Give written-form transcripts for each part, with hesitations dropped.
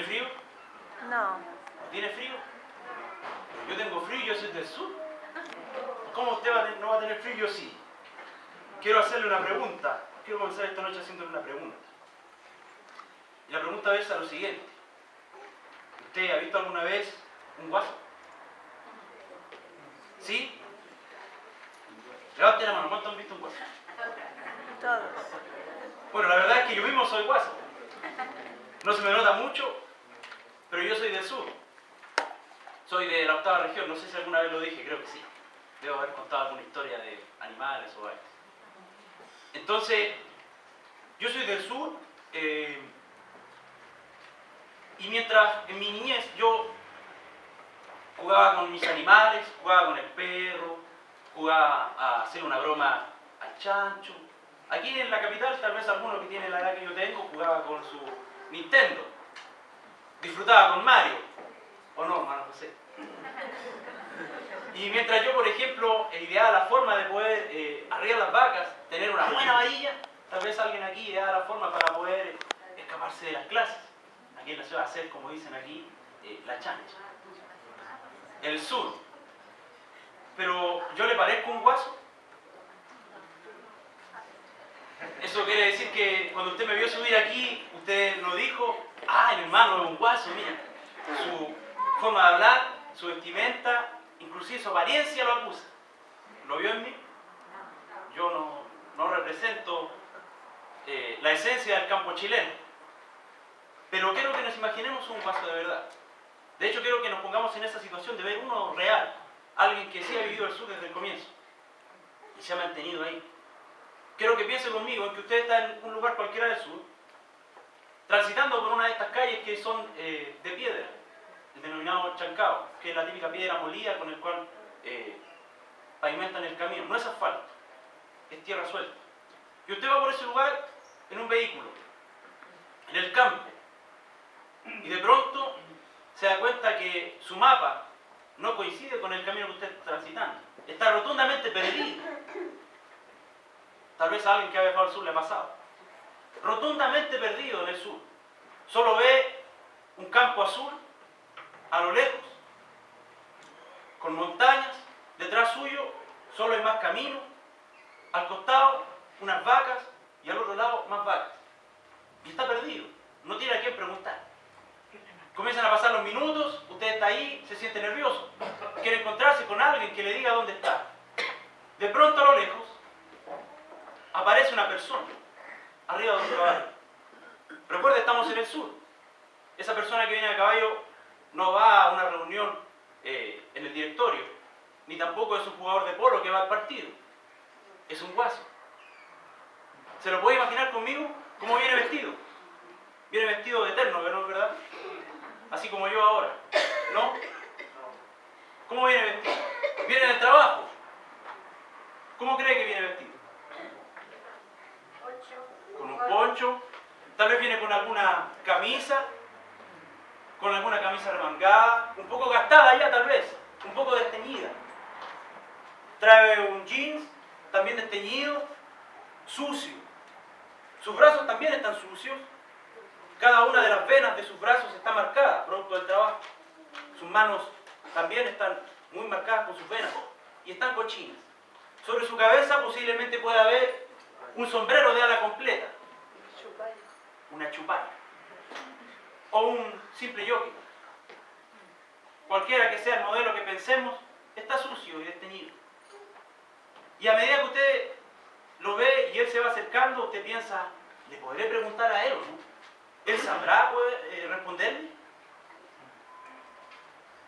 tiene frío? No. ¿No tiene frío? Yo tengo frío y yo soy del sur. ¿Cómo usted no va a tener frío? Yo sí. Quiero hacerle una pregunta. Quiero comenzar esta noche haciéndole una pregunta. Y la pregunta es a lo siguiente. ¿Usted ha visto alguna vez un guaso? ¿Sí? Levante la mano, ¿cuántos han visto un guaso? Todos. Bueno, la verdad es que yo mismo soy guaso. No se me nota mucho, pero yo soy del sur. Soy de la 8ª región, no sé si alguna vez lo dije, creo que sí. Debo haber contado alguna historia de animales o algo. Entonces, yo soy del sur, y mientras en mi niñez yo jugaba con mis animales, jugaba con el perro, jugaba a hacer una broma al chancho. Aquí en la capital, tal vez alguno que tiene la edad que yo tengo, jugaba con su Nintendo. Disfrutaba con Mario. ¿O no, hermano José? Y mientras yo, por ejemplo, ideaba la forma de poder arriar las vacas, tener una buena varilla, tal vez alguien aquí ideaba la forma para poder escaparse de las clases. Aquí en la ciudad, hacer, como dicen aquí, la chancha. El sur. Pero yo le parezco un guaso. Eso quiere decir que cuando usted me vio subir aquí, usted no dijo, ah, el hermano es un guaso, mira. Su forma de hablar, su vestimenta, inclusive su apariencia lo acusa. ¿Lo vio en mí? Yo no represento la esencia del campo chileno. Pero quiero que nos imaginemos un guaso de verdad. De hecho, quiero que nos pongamos en esa situación de ver uno real. Alguien que sí ha vivido el sur desde el comienzo. Y se ha mantenido ahí. Quiero que piense conmigo en que usted está en un lugar cualquiera del sur, transitando por una de estas calles que son de piedra, el denominado chancao, que es la típica piedra molida con el cual pavimentan el camino. No es asfalto, es tierra suelta. Y usted va por ese lugar en un vehículo, en el campo, y de pronto se da cuenta que su mapa no coincide con el camino que usted está transitando. Está rotundamente perdido. Tal vez a alguien que ha viajado al sur le ha pasado. Rotundamente perdido en el sur. Solo ve un campo azul a lo lejos, con montañas, detrás suyo solo hay más camino, al costado unas vacas y al otro lado más vacas. Y está perdido, no tiene a quién preguntar. Comienzan a pasar los minutos, usted está ahí, se siente nervioso, quiere encontrarse con alguien que le diga dónde está. De pronto a lo lejos aparece una persona arriba de un caballo. Recuerde, estamos en el sur. Esa persona que viene a caballo no va a una reunión en el directorio, ni tampoco es un jugador de polo que va al partido. Es un guaso. ¿Se lo puede imaginar conmigo? ¿Cómo viene vestido? Viene vestido de eterno, ¿no es verdad? Así como yo ahora. ¿No? ¿Cómo viene vestido? Viene del trabajo. ¿Cómo cree que viene vestido? Con un poncho. Tal vez viene con alguna camisa remangada, un poco gastada ya tal vez, un poco desteñida. Trae un jeans, también desteñido, sucio. Sus brazos también están sucios. Cada una de las venas de sus brazos está marcada, producto del trabajo. Sus manos también están muy marcadas con sus venas y están cochinas. Sobre su cabeza posiblemente pueda haber un sombrero de ala completa. Una chupalla. O un simple jockey. Cualquiera que sea el modelo que pensemos, está sucio y desteñido. Y a medida que usted lo ve y él se va acercando, usted piensa, ¿le podré preguntar a él o no? ¿Él sabrá responderle?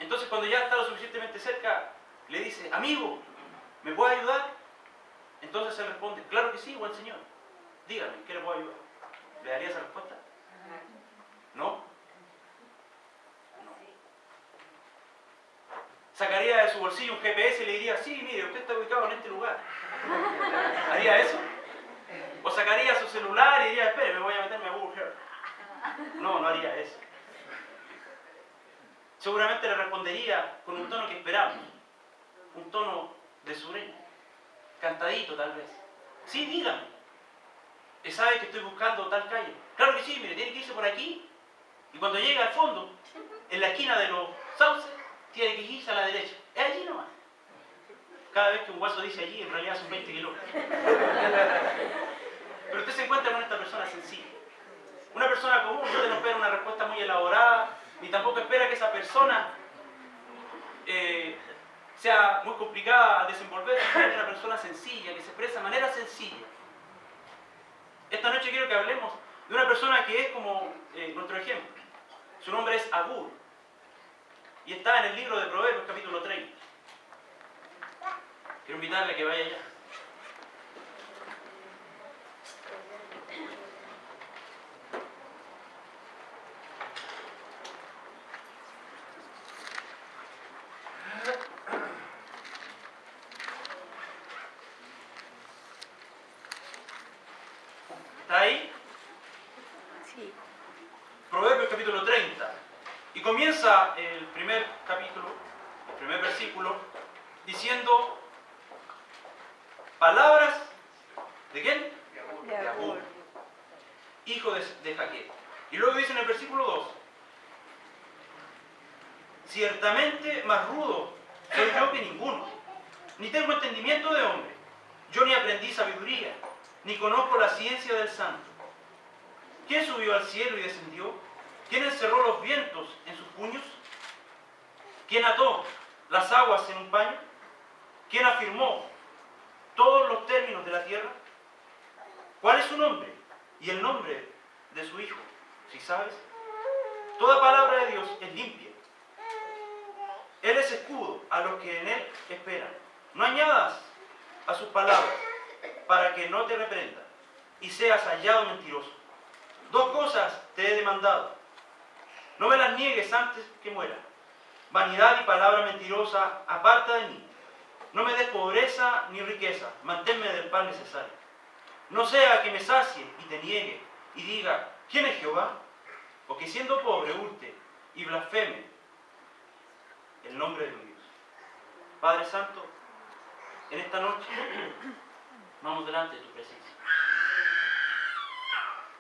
Entonces cuando ya está lo suficientemente cerca, le dice, amigo, ¿me puede ayudar? Entonces él responde, claro que sí, buen señor. Dígame, ¿qué le puedo ayudar? ¿Le daría esa respuesta? ¿No? Sacaría de su bolsillo un GPS y le diría, sí, mire, usted está ubicado en este lugar. ¿Haría eso? O sacaría su celular y diría, espere, me voy a meterme a Google Earth. No haría eso. Seguramente le respondería con un tono que esperamos. Un tono de sureño. Cantadito tal vez. Sí, dígame. ¿Sabe que estoy buscando tal calle? Claro que sí, mire, tiene que irse por aquí Y cuando llega al fondo, en la esquina de los sauces, tiene que irse a la derecha. Es allí nomás. Cada vez que un guaso dice allí, en realidad son 20 kilómetros. Pero usted se encuentra con esta persona sencilla. Una persona común, usted no espera una respuesta muy elaborada, ni tampoco espera que esa persona sea muy complicada a desenvolver. Es una persona sencilla, que se expresa de manera sencilla. Esta noche quiero que hablemos de una persona que es como nuestro ejemplo. Su nombre es Agur. Y está en el libro de Proverbios, capítulo 30. Quiero invitarle a que vaya allá. ¿Está ahí? Sí. Proverbios capítulo 30. Y comienza el primer capítulo, el primer versículo, diciendo palabras ¿de quién? De Agur. Hijo de Jaquet. Y luego dice en el versículo 2, ciertamente más rudo soy yo que ninguno, ni tengo entendimiento de hombre, yo ni aprendí sabiduría, ni conozco la ciencia del santo. ¿Quién subió al cielo y descendió? ¿Quién encerró los vientos en sus puños? ¿Quién ató las aguas en un paño? ¿Quién afirmó todos los términos de la tierra? ¿Cuál es su nombre y el nombre de su hijo? Si sabes, toda palabra de Dios es limpia. Él es escudo a los que en él esperan. No añadas a sus palabras para que no te reprendan y seas hallado mentiroso. Dos cosas te he demandado. No me las niegues antes que muera. Vanidad y palabra mentirosa, aparta de mí. No me des pobreza ni riqueza, manténme del pan necesario. No sea que me sacie y te niegue y diga, ¿quién es Jehová? O que siendo pobre hurte y blasfeme el nombre de mi Dios. Padre Santo, en esta noche vamos delante de tu presencia.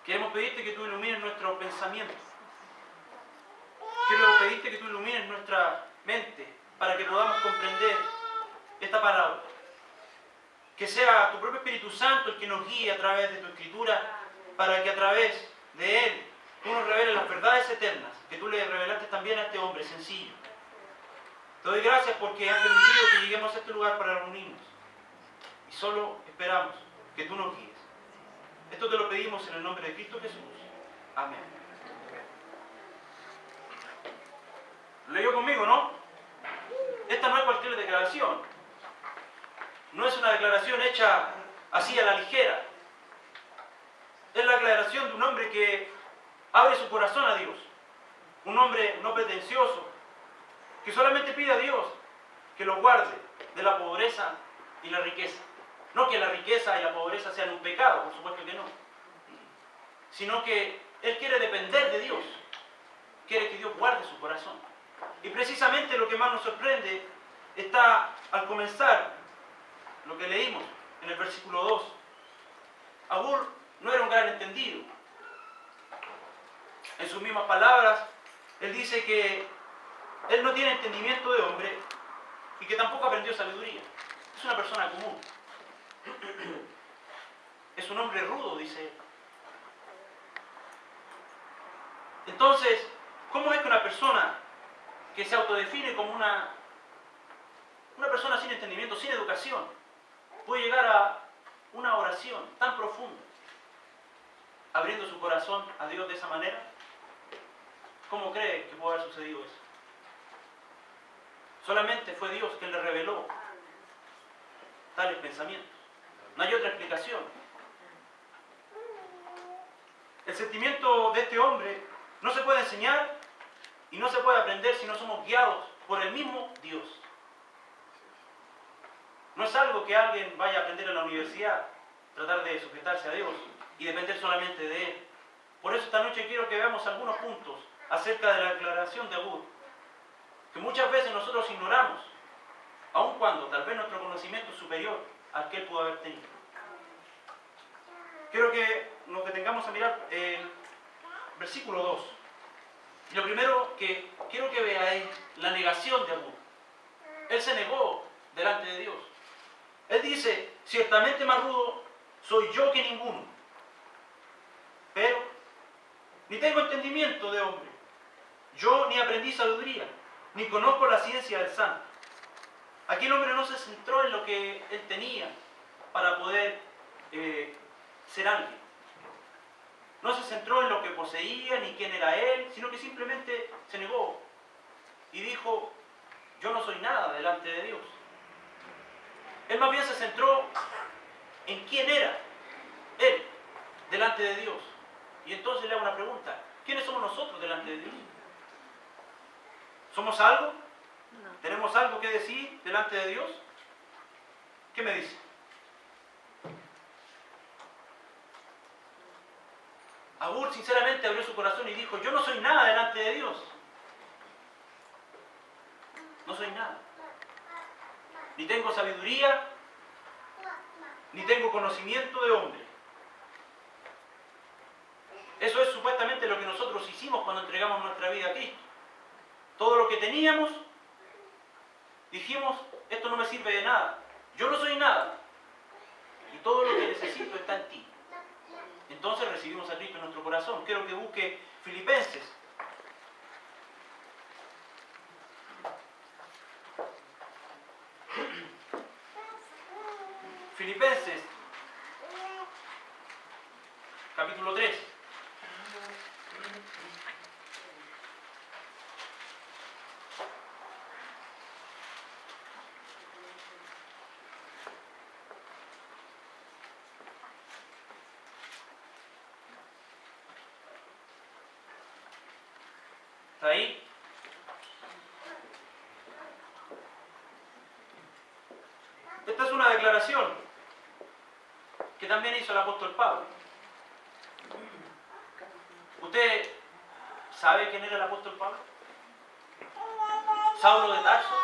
Queremos pedirte que tú ilumines nuestro pensamiento. Quiero pedirte que tú ilumines nuestra mente para que podamos comprender esta palabra. Que sea tu propio Espíritu Santo el que nos guíe a través de tu Escritura, para que a través de Él tú nos reveles las verdades eternas que tú le revelaste también a este hombre sencillo. Te doy gracias porque has permitido que lleguemos a este lugar para reunirnos. Y solo esperamos que tú nos guíes. Esto te lo pedimos en el nombre de Cristo Jesús. Amén. Lo leyó conmigo, ¿no? Esta no es cualquier declaración. No es una declaración hecha así a la ligera. Es la declaración de un hombre que abre su corazón a Dios. Un hombre no pretencioso, que solamente pide a Dios que lo guarde de la pobreza y la riqueza. No que la riqueza y la pobreza sean un pecado, por supuesto que no. Sino que él quiere depender de Dios. Quiere que Dios guarde su corazón. Y precisamente lo que más nos sorprende está al comenzar lo que leímos en el versículo 2. Agur no era un gran entendido. En sus mismas palabras, él dice que él no tiene entendimiento de hombre y que tampoco aprendió sabiduría. Es una persona común. Es un hombre rudo, dice él. Entonces, ¿cómo es que una persona que se autodefine como una persona sin entendimiento, sin educación, puede llegar a una oración tan profunda, abriendo su corazón a Dios de esa manera? ¿Cómo cree que puede haber sucedido eso? Solamente fue Dios quien le reveló tales pensamientos. No hay otra explicación. El sentimiento de este hombre no se puede enseñar y no se puede aprender si no somos guiados por el mismo Dios. No es algo que alguien vaya a aprender en la universidad, tratar de sujetarse a Dios y depender solamente de Él. Por eso esta noche quiero que veamos algunos puntos acerca de la declaración de Agur, que muchas veces nosotros ignoramos, aun cuando tal vez nuestro conocimiento es superior al que él pudo haber tenido. Quiero que nos detengamos a mirar el versículo 2. Y lo primero que quiero que vea es la negación de Agur. Él se negó delante de Dios. Él dice, ciertamente más rudo soy yo que ninguno, pero ni tengo entendimiento de hombre. Yo ni aprendí sabiduría, ni conozco la ciencia del santo. Aquí el hombre no se centró en lo que él tenía para poder ser alguien. No se centró en lo que poseía ni quién era él, sino que simplemente se negó y dijo, yo no soy nada delante de Dios. Él más bien se centró en quién era él delante de Dios. Y entonces le hago una pregunta, ¿quiénes somos nosotros delante de Dios? ¿Somos algo? No. ¿Tenemos algo que decir delante de Dios? ¿Qué me dice? Agur sinceramente abrió su corazón y dijo, yo no soy nada delante de Dios. No soy nada. Ni tengo sabiduría, ni tengo conocimiento de hombre. Eso es supuestamente lo que nosotros hicimos cuando entregamos nuestra vida a Cristo. Todo lo que teníamos, dijimos, esto no me sirve de nada. Yo no soy nada. Y todo lo que necesito está en ti. Entonces recibimos a Cristo en nuestro corazón. Quiero que busque Filipenses. Filipenses, capítulo 3. ¿Está ahí? Esta es una declaración que también hizo el apóstol Pablo. ¿Usted sabe quién era el apóstol Pablo? Saulo de Tarso.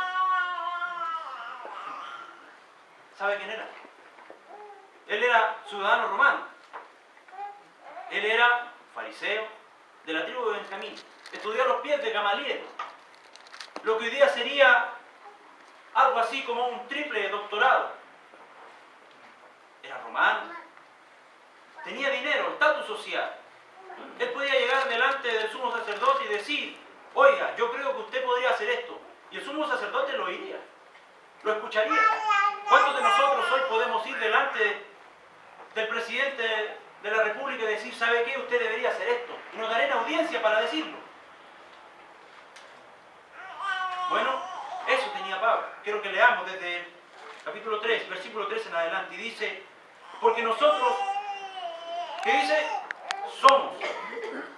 ¿Sabe quién era? Él era ciudadano romano. Él era fariseo de la tribu de Benjamín. Estudió a los pies de Gamaliel. Lo que hoy día sería algo así como un triple doctorado. Era romano. Tenía dinero, estatus social. Él podía llegar delante del sumo sacerdote y decir, oiga, yo creo que usted podría hacer esto. Y el sumo sacerdote lo oiría. Lo escucharía. ¿Cuántos de nosotros hoy podemos ir delante del presidente de la República y decir, ¿sabe qué? Usted debería hacer esto. Y nos daré en audiencia para decirlo. Bueno, eso tenía Pablo. Quiero que leamos desde el capítulo 3, versículo 3 en adelante. Y dice, porque nosotros, ¿qué dice? Somos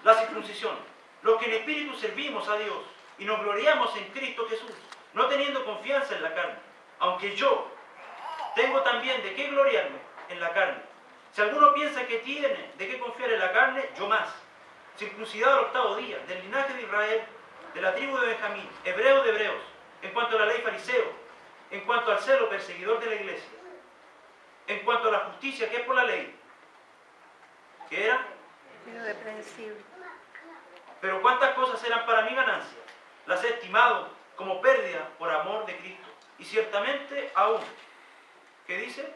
la circuncisión, los que en espíritu servimos a Dios y nos gloriamos en Cristo Jesús, no teniendo confianza en la carne. Aunque yo tengo también de qué gloriarme en la carne. Si alguno piensa que tiene de qué confiar en la carne, yo más. Circuncidado al 8º día, del linaje de Israel, de la tribu de Benjamín, hebreo de hebreos, en cuanto a la ley fariseo, en cuanto al celo perseguidor de la iglesia, en cuanto a la justicia que es por la ley, que era, Irreprensible. pero cuántas cosas eran para mi ganancia, las he estimado como pérdida por amor de Cristo. Y ciertamente aún, ¿qué dice?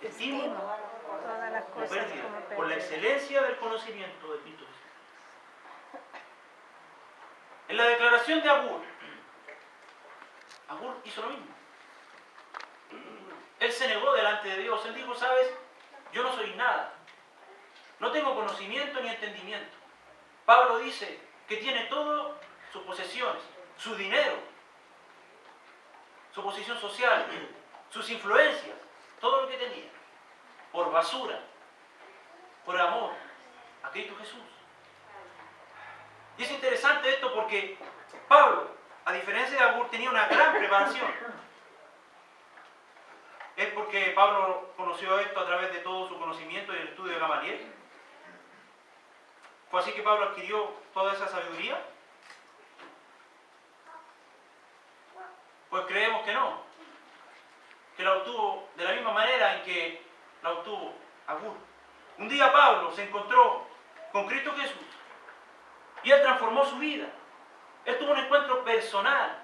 Estimo Todas las como cosas pérdida como por la pérdida. excelencia del conocimiento de Cristo Jesús. En la declaración de Agur hizo lo mismo. Él se negó delante de Dios. Él dijo, ¿sabes? Yo no soy nada. No tengo conocimiento ni entendimiento. Pablo dice que tiene todas sus posesiones, su dinero, su posición social, sus influencias, todo lo que tenía, por basura, por amor a Cristo Jesús. Y es interesante esto porque Pablo, a diferencia de Agur, tenía una gran preparación. ¿Es porque Pablo conoció esto a través de todo su conocimiento y el estudio de Gamaliel? ¿Fue así que Pablo adquirió toda esa sabiduría? Pues creemos que no. Que la obtuvo de la misma manera en que la obtuvo Agur. Un día Pablo se encontró con Cristo Jesús y él transformó su vida. Él tuvo un encuentro personal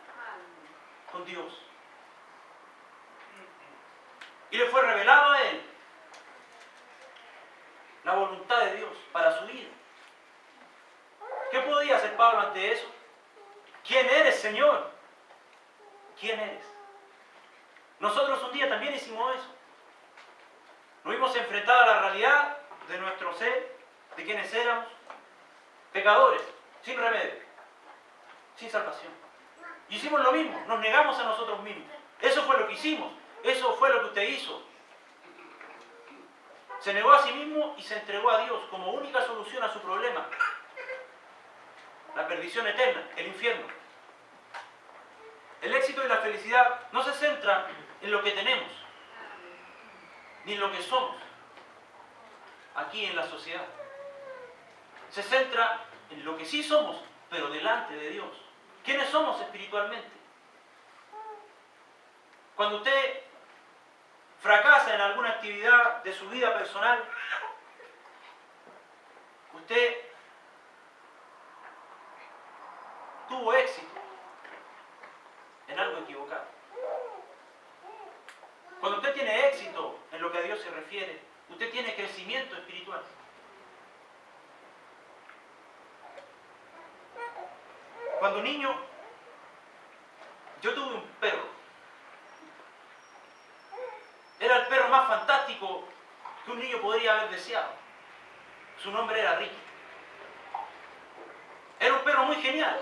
con Dios. Y le fue revelado a él la voluntad de Dios para su vida. ¿Qué podía hacer Pablo ante eso? ¿Quién eres, Señor? ¿Quién eres? Nosotros un día también hicimos eso. Nos vimos enfrentados a la realidad de nuestro ser, de quienes éramos, pecadores, sin remedio, sin salvación. Y hicimos lo mismo, nos negamos a nosotros mismos. Eso fue lo que hicimos, eso fue lo que usted hizo. Se negó a sí mismo y se entregó a Dios como única solución a su problema. La perdición eterna, el infierno. El éxito y la felicidad no se centran en lo que tenemos, ni en lo que somos, aquí en la sociedad. Se centra en lo que sí somos, pero delante de Dios. ¿Quiénes somos espiritualmente? Cuando usted fracasa en alguna actividad de su vida personal, usted tuvo éxito en algo equivocado. Cuando usted tiene éxito en lo que a Dios se refiere, usted tiene crecimiento espiritual. Cuando niño, yo tuve un perro. Era el perro más fantástico que un niño podría haber deseado. Su nombre era Ricky. Era un perro muy genial.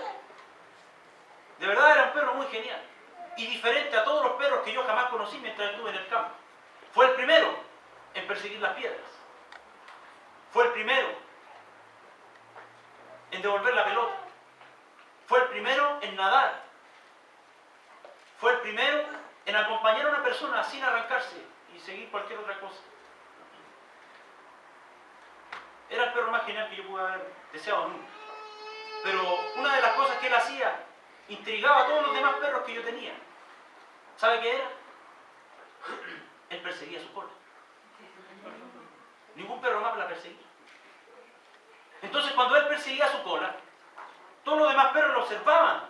De verdad era un perro muy genial. Y diferente a todos los perros que yo jamás conocí mientras estuve en el campo. Fue el primero en perseguir las piedras. Fue el primero en devolver la pelota. Fue el primero en nadar. Fue el primero en acompañar a una persona sin arrancarse y seguir cualquier otra cosa. Era el perro más genial que yo pude haber deseado nunca. Pero una de las cosas que él hacía intrigaba a todos los demás perros que yo tenía. ¿Sabe qué era? Él perseguía su cola. Ningún perro más la perseguía. Entonces cuando él perseguía su cola, todos los demás perros lo observaban.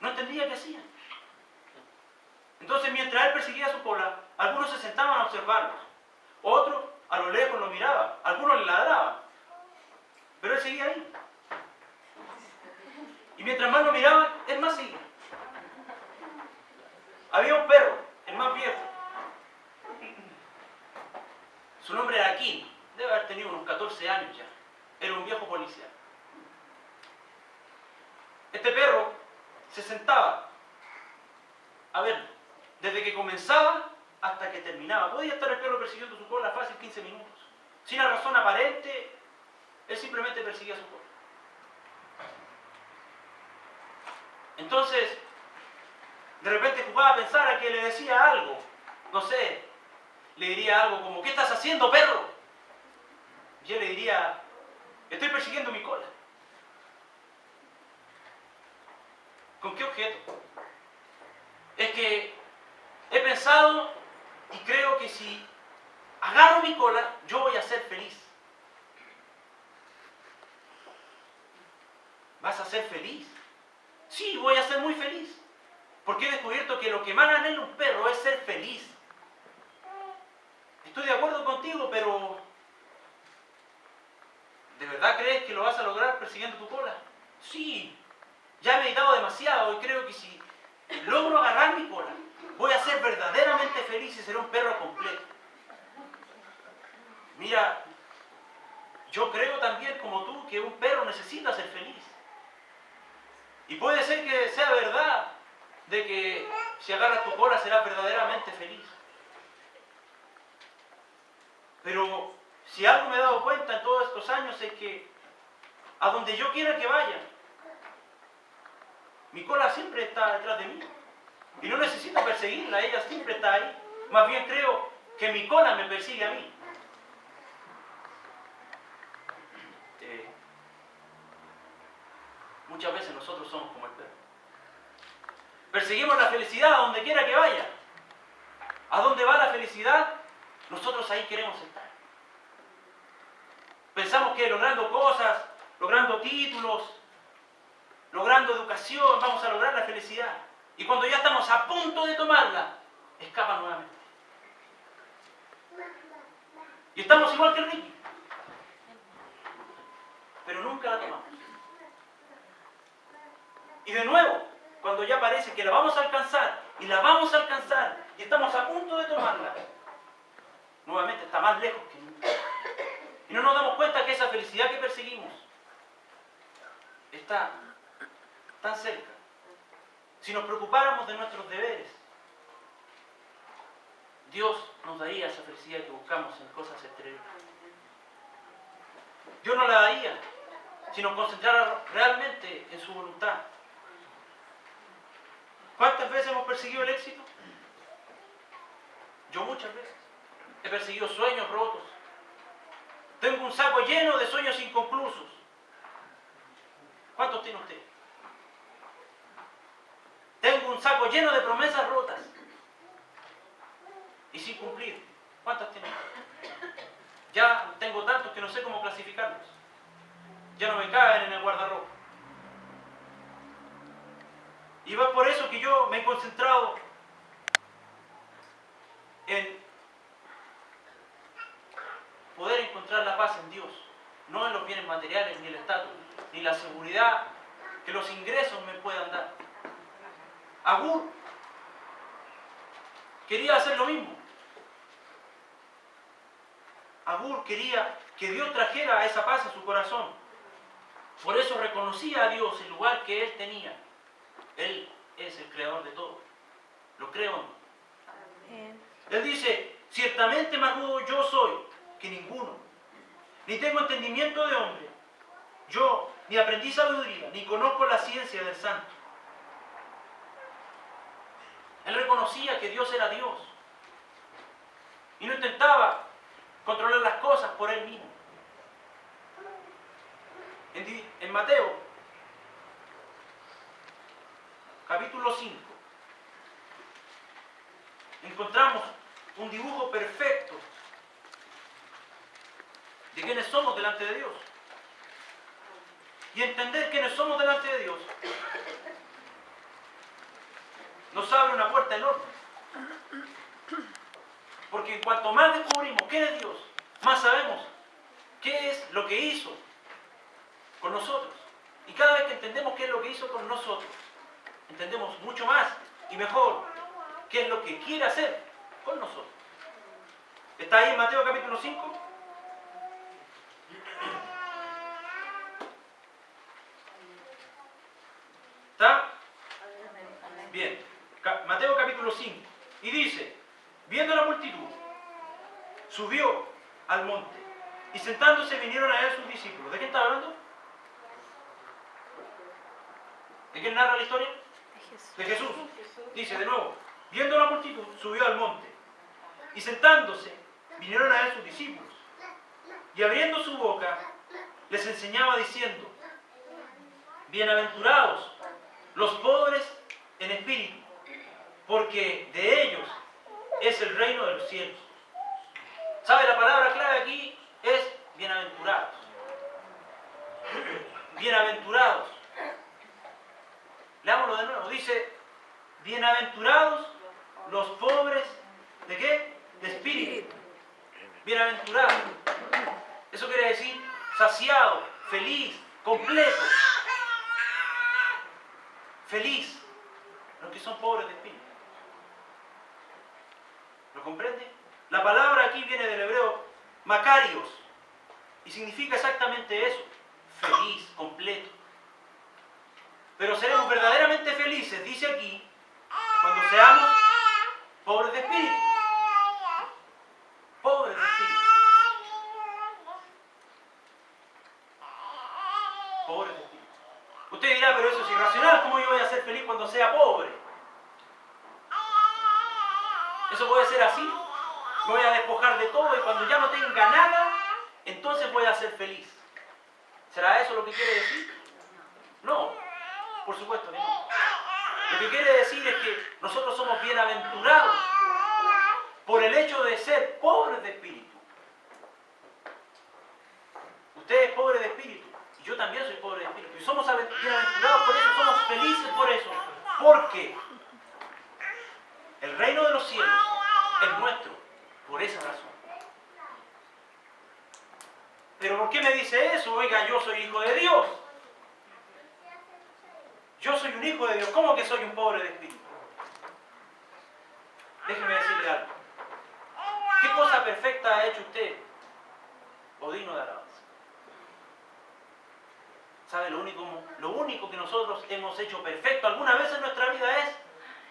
No entendía qué hacían. Entonces mientras él perseguía su cola, algunos se sentaban a observarlos. Otros a lo lejos lo miraban. Algunos le ladraban. Pero él seguía ahí. Y mientras más lo miraban, él más seguía. Había un perro, el más viejo. Su nombre era Kim. Debe haber tenido unos 14 años ya. Era un viejo policía. Este perro se sentaba a verlo, desde que comenzaba hasta que terminaba. Podía estar el perro persiguiendo su cola fácil 15 minutos. Sin una razón aparente, él simplemente perseguía su cola. Entonces, de repente jugaba a pensar a que le decía algo. No sé, le diría algo como, ¿qué estás haciendo, perro? Y él le diría, estoy persiguiendo mi cola. ¿Con qué objeto? Es que he pensado y creo que si agarro mi cola, yo voy a ser feliz. ¿Vas a ser feliz? Sí, voy a ser muy feliz. Porque he descubierto que lo que más anhela un perro es ser feliz. Estoy de acuerdo contigo, pero ¿de verdad crees que lo vas a lograr persiguiendo tu cola? Sí, ya he meditado demasiado y creo que si logro agarrar mi cola, voy a ser verdaderamente feliz y seré un perro completo. Mira, yo creo también como tú que un perro necesita ser feliz. Y puede ser que sea verdad de que si agarras tu cola serás verdaderamente feliz. Pero si algo me he dado cuenta en todos estos años es que a donde yo quiera que vaya, mi cola siempre está detrás de mí. Y no necesito perseguirla, ella siempre está ahí. Más bien creo que mi cola me persigue a mí. Muchas veces nosotros somos como el perro. Perseguimos la felicidad a donde quiera que vaya. ¿A dónde va la felicidad? Nosotros ahí queremos estar. Pensamos que logrando cosas, logrando títulos, logrando educación, vamos a lograr la felicidad. Y cuando ya estamos a punto de tomarla, escapa nuevamente. Y estamos igual que el Ricky. Pero nunca la tomamos. Y de nuevo, cuando ya parece que la vamos a alcanzar, y la vamos a alcanzar, y estamos a punto de tomarla, nuevamente está más lejos que nunca. Y no nos damos cuenta que esa felicidad que perseguimos está tan cerca. Si nos preocupáramos de nuestros deberes, Dios nos daría esa felicidad que buscamos en cosas exteriores. Dios nos la daría si nos concentrara realmente en su voluntad. ¿Cuántas veces hemos perseguido el éxito? Yo muchas veces. He perseguido sueños rotos. Tengo un saco lleno de sueños inconclusos. ¿Cuántos tiene usted? Tengo un saco lleno de promesas rotas y sin cumplir. ¿Cuántas tiene usted? Ya tengo tantos que no sé cómo clasificarlos. Ya no me caben en el guardarropa. Y va por eso que yo me he concentrado en poder encontrar la paz en Dios, no en los bienes materiales, ni el estatus, ni la seguridad que los ingresos me puedan dar. Agur quería hacer lo mismo. Agur quería que Dios trajera esa paz a su corazón. Por eso reconocía a Dios el lugar que él tenía. Él es el creador de todo. ¿Lo creo o no? Él dice, ciertamente más rudo yo soy que ninguno, ni tengo entendimiento de hombre. Yo ni aprendí sabiduría, ni conozco la ciencia del santo. Él reconocía que Dios era Dios. Y no intentaba controlar las cosas por él mismo. En Mateo, capítulo 5, encontramos un dibujo perfecto de quiénes somos delante de Dios. Y entender quiénes somos delante de Dios nos abre una puerta enorme. Porque en cuanto más descubrimos quién es Dios, más sabemos qué es lo que hizo con nosotros. Y cada vez que entendemos qué es lo que hizo con nosotros, entendemos mucho más y mejor qué es lo que quiere hacer con nosotros. ¿Está ahí en Mateo capítulo 5? ¿Está? Bien. Mateo capítulo 5. Y dice, viendo la multitud, subió al monte y sentándose vinieron a él sus discípulos. ¿De quién está hablando? ¿De quién narra la historia? De Jesús. Dice de nuevo, viendo la multitud, subió al monte y sentándose vinieron a él sus discípulos. Y abriendo su boca, les enseñaba diciendo, bienaventurados los pobres en espíritu, porque de ellos es el reino de los cielos. ¿Sabe? La palabra clave aquí es bienaventurados. Bienaventurados. Leámoslo de nuevo. Dice, bienaventurados los pobres, ¿de qué? De espíritu. Bienaventurados. Eso quiere decir saciado, feliz, completo. Feliz. Los que son pobres de espíritu. ¿Lo comprende? La palabra aquí viene del hebreo Macarios y significa exactamente eso, feliz, completo. Pero seremos verdaderamente felices, dice aquí, cuando seamos pobres de espíritu. Pobres de espíritu. Pobres de espíritu. Usted dirá, pero eso es irracional, ¿cómo yo voy a ser feliz cuando sea pobre? ¿Eso puede ser así? Me voy a despojar de todo y cuando ya no tenga nada, entonces voy a ser feliz. ¿Será eso lo que quiere decir? No, por supuesto que no. Lo que quiere decir es que nosotros somos bienaventurados por el hecho de ser pobres de espíritu. Usted es pobre de espíritu y yo también soy pobre de espíritu. Y somos bienaventurados por eso el reino de los cielos es nuestro por esa razón. ¿Pero por qué me dice eso? Oiga, yo soy hijo de Dios. Yo soy un hijo de Dios. ¿Cómo que soy un pobre de espíritu? Déjeme decirle algo. ¿Qué cosa perfecta ha hecho usted? O digno de alabanza. ¿Sabe? Lo único que nosotros hemos hecho perfecto alguna vez en nuestra vida es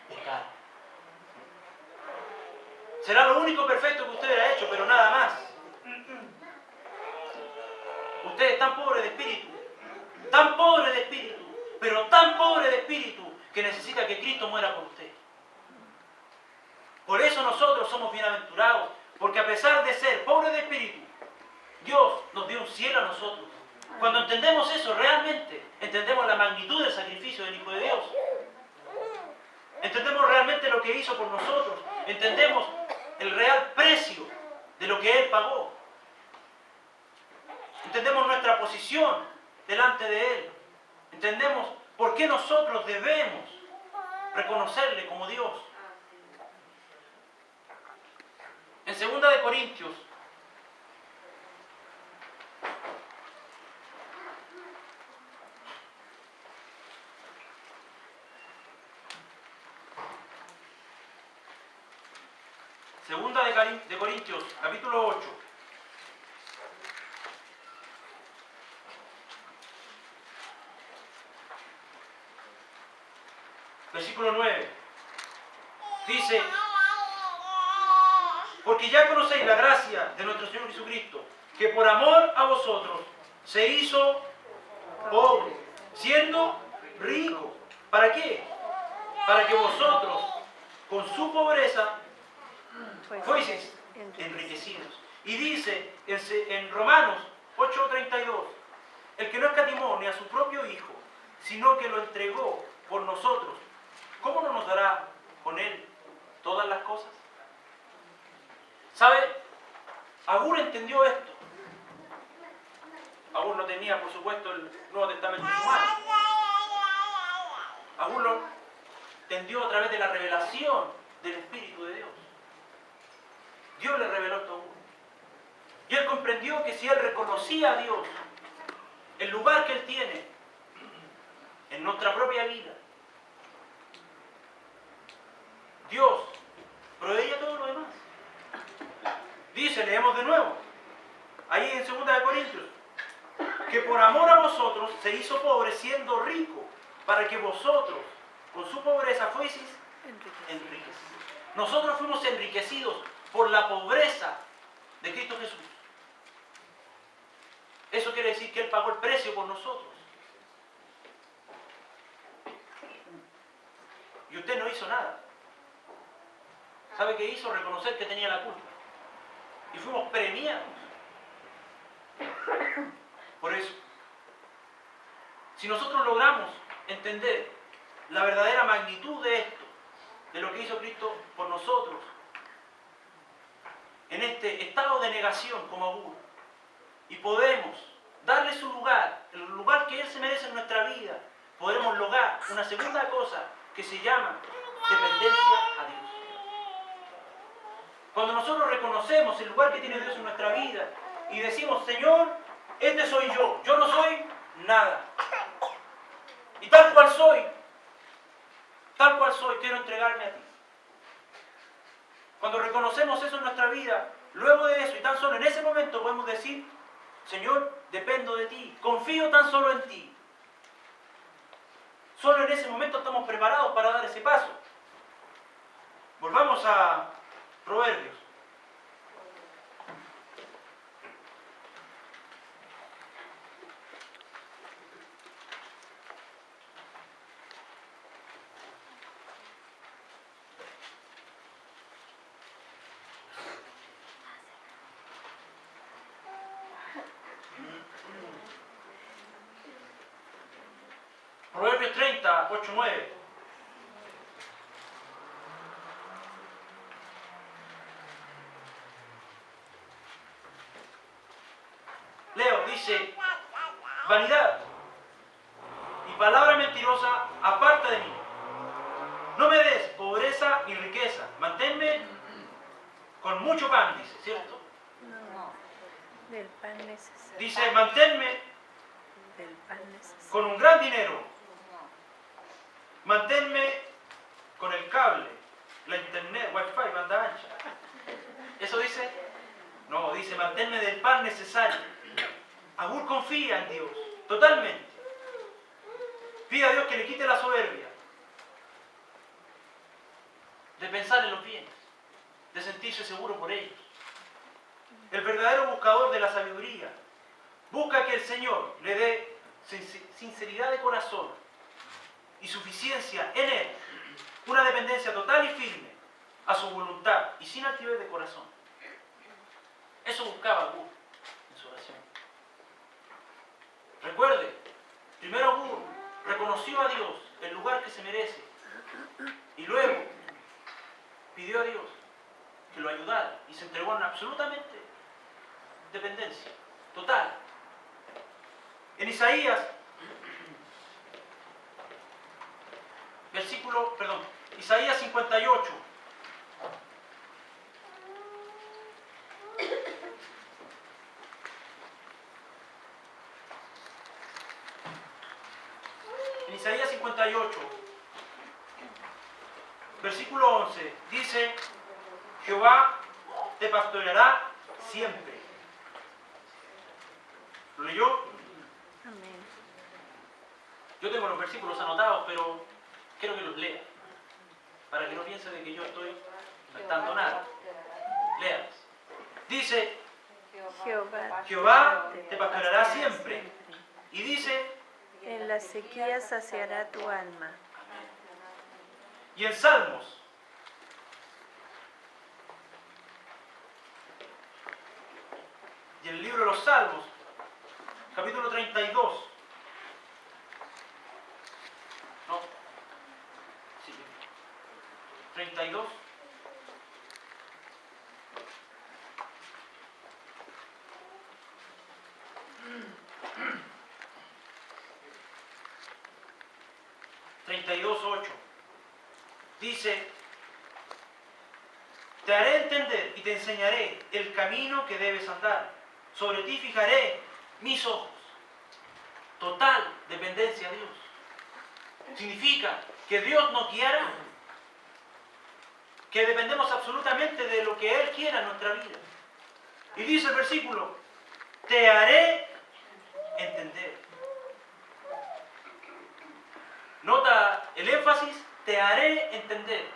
pecar. Será lo único perfecto que usted ha hecho, pero nada más. Usted es tan pobre de espíritu, pero tan pobre de espíritu, que necesita que Cristo muera por usted. Por eso nosotros somos bienaventurados, porque a pesar de ser pobres de espíritu, Dios nos dio un cielo a nosotros. Cuando entendemos eso realmente, entendemos la magnitud del sacrificio del Hijo de Dios. Entendemos realmente lo que hizo por nosotros. Entendemos el real precio de lo que Él pagó. Entendemos nuestra posición delante de Él. Entendemos por qué nosotros debemos reconocerle como Dios. En 2 de Corintios, capítulo 8. Versículo 9. Dice: porque ya conocéis la gracia de nuestro Señor Jesucristo, que por amor a vosotros se hizo pobre, siendo rico. ¿Para qué? Para que vosotros, con su pobreza, fueseis enriquecidos. Y dice en Romanos 8:32, el que no escatimó ni a su propio Hijo, sino que lo entregó por nosotros, ¿cómo no nos dará con Él todas las cosas? ¿Sabe? Agur entendió esto. Agur no tenía, por supuesto, el Nuevo Testamento en su mano. Agur lo entendió a través de la revelación del Espíritu de Dios. Dios le reveló esto a Agur. Y él comprendió que si él reconocía a Dios, el lugar que él tiene en nuestra propia vida, Dios proveía todo lo demás. Dice, leemos de nuevo, ahí en 2 de Corintios, que por amor a vosotros se hizo pobre siendo rico, para que vosotros con su pobreza fueseis enriquecidos. Nosotros fuimos enriquecidos por la pobreza de Cristo Jesús. Eso quiere decir que Él pagó el precio por nosotros. Y usted no hizo nada. ¿Sabe qué hizo? Reconocer que tenía la culpa. Y fuimos premiados. Por eso, si nosotros logramos entender la verdadera magnitud de esto, de lo que hizo Cristo por nosotros, en este estado de negación como Agur, y podemos darle su lugar, el lugar que Él se merece en nuestra vida, podremos lograr una segunda cosa que se llama dependencia a Dios. Cuando nosotros reconocemos el lugar que tiene Dios en nuestra vida y decimos, Señor, este soy yo no soy nada. Y tal cual soy, quiero entregarme a ti. Cuando reconocemos eso en nuestra vida, luego de eso y tan solo en ese momento podemos decir, Señor, dependo de ti, confío tan solo en ti. Solo en ese momento estamos preparados para dar ese paso. Volvamos a Proverbios. Proverbios 30, 8, 9. Leo, dice, vanidad y palabra mentirosa, aparte de mí. No me des pobreza pobreza ni riqueza. Manténme con mucho pan, dice, ¿cierto? No, del pan necesario. Dice, manténme Del pan necesario. con un gran dinero. Manténme con el cable, la internet, wifi, banda ancha. ¿Eso dice? No, dice, manténme del pan necesario. Agur confía en Dios, totalmente. Pide a Dios que le quite la soberbia de pensar en los bienes, de sentirse seguro por ellos. El verdadero buscador de la sabiduría busca que el Señor le dé sinceridad de corazón y suficiencia en Él, una dependencia total y firme a su voluntad y sin altivez de corazón. Eso buscaba Agur en su oración. Recuerde, primero Agur reconoció a Dios el lugar que se merece y luego pidió a Dios que lo ayudara y se entregó en absolutamente dependencia total. En Isaías, Isaías 58. En Isaías 58, versículo 11, dice: Jehová te pastoreará siempre. ¿Lo leyó? Amén. Yo tengo los versículos anotados, pero quiero que los lea, para que no piense de que yo estoy inventando nada. Léalos. Dice: Jehová te pastoreará siempre. Y dice: En la sequía saciará tu alma. Y en Salmos, y en el libro de los Salmos, capítulo 32. No. Sí. 32. Dice: te haré entender y te enseñaré el camino que debes andar. Sobre ti fijaré mis ojos. Total dependencia a Dios. Significa que Dios nos guiará, que dependemos absolutamente de lo que Él quiera en nuestra vida. Y dice el versículo: te haré entender. Nota el énfasis: te haré entender.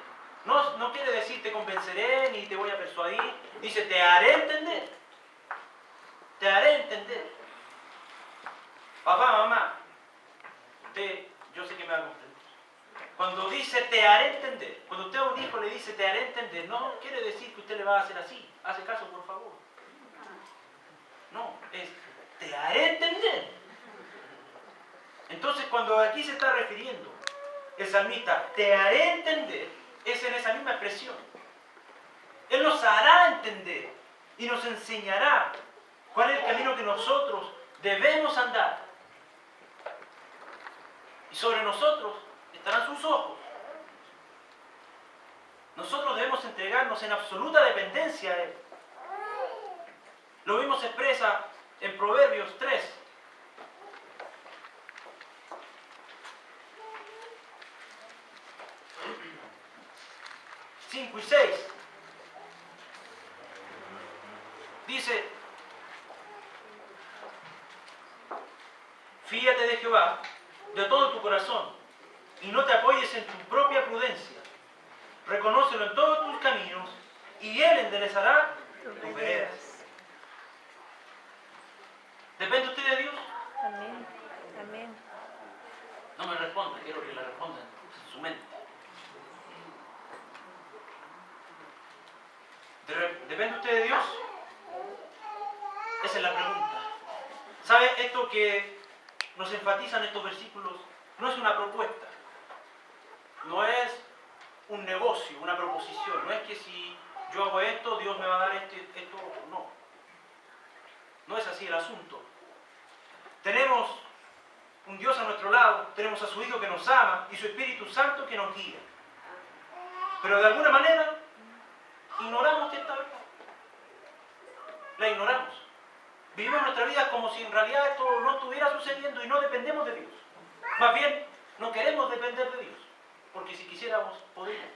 No quiere decir te convenceré ni te voy a persuadir. Dice: te haré entender. Te haré entender. Papá, mamá, usted, yo sé que me va a comprender. Cuando dice te haré entender, cuando usted a un hijo le dice te haré entender, no quiere decir que usted le va a hacer así. Hace caso, por favor. No, es te haré entender. Entonces, cuando aquí se está refiriendo el salmista, te haré entender, es en esa misma expresión. Él nos hará entender y nos enseñará cuál es el camino que nosotros debemos andar. Y sobre nosotros estarán sus ojos. Nosotros debemos entregarnos en absoluta dependencia a Él. Lo mismo se expresa en Proverbios 3. 5 y 6. Dice: fíate de Jehová de todo tu corazón y no te apoyes en tu propia prudencia. Reconócelo en todos tus caminos y Él enderezará tus veredas. ¿Depende usted de Dios? Amén. Amén. No me responda, quiero que la responda en su mente. ¿Depende usted de Dios? Esa es la pregunta. ¿Sabe? Esto que nos enfatizan estos versículos no es una propuesta, no es un negocio, una proposición, no es que si yo hago esto, Dios me va a dar esto, no. No es así el asunto. Tenemos un Dios a nuestro lado, tenemos a su Hijo que nos ama y su Espíritu Santo que nos guía. Pero de alguna manera ignoramos esta verdad. La ignoramos. Vivimos nuestra vida como si en realidad esto no estuviera sucediendo y no dependemos de Dios. Más bien, no queremos depender de Dios, porque si quisiéramos, podríamos.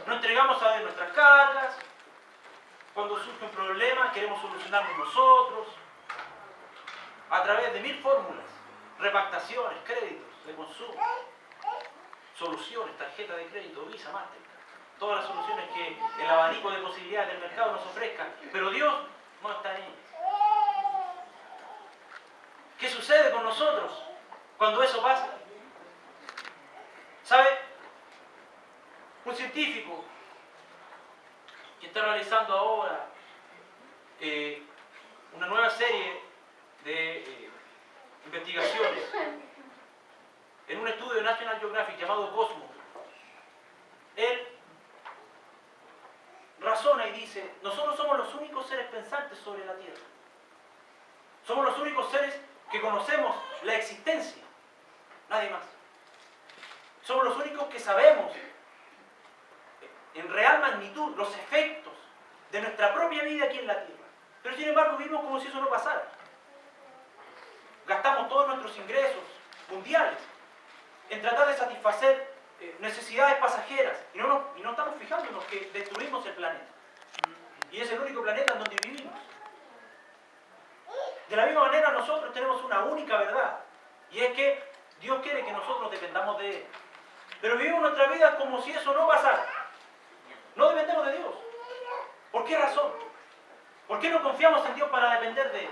No entregamos a Dios nuestras cargas. Cuando surge un problema, queremos solucionarlo nosotros, a través de 1000 fórmulas, repactaciones, créditos de consumo, soluciones, tarjeta de crédito, Visa, Mastercard, todas las soluciones que el abanico de posibilidades del mercado nos ofrezca, pero Dios no está en ellas. ¿Qué sucede con nosotros cuando eso pasa? ¿Sabe? Un científico que está realizando ahora una nueva serie de investigaciones en un estudio de National Geographic llamado Cosmos. Él razona y dice, nosotros somos los únicos seres pensantes sobre la Tierra. Somos los únicos seres que conocemos la existencia, nadie más. Somos los únicos que sabemos en real magnitud los efectos de nuestra propia vida aquí en la Tierra. Pero sin embargo vivimos como si eso no pasara. Gastamos todos nuestros ingresos mundiales en tratar de satisfacer necesidades pasajeras y no estamos fijándonos que destruimos el planeta. Y es el único planeta en donde vivimos. De la misma manera nosotros tenemos una única verdad, y es que Dios quiere que nosotros dependamos de Él. Pero vivimos nuestra vida como si eso no pasara. No dependemos de Dios. ¿Por qué razón? ¿Por qué no confiamos en Dios para depender de Él?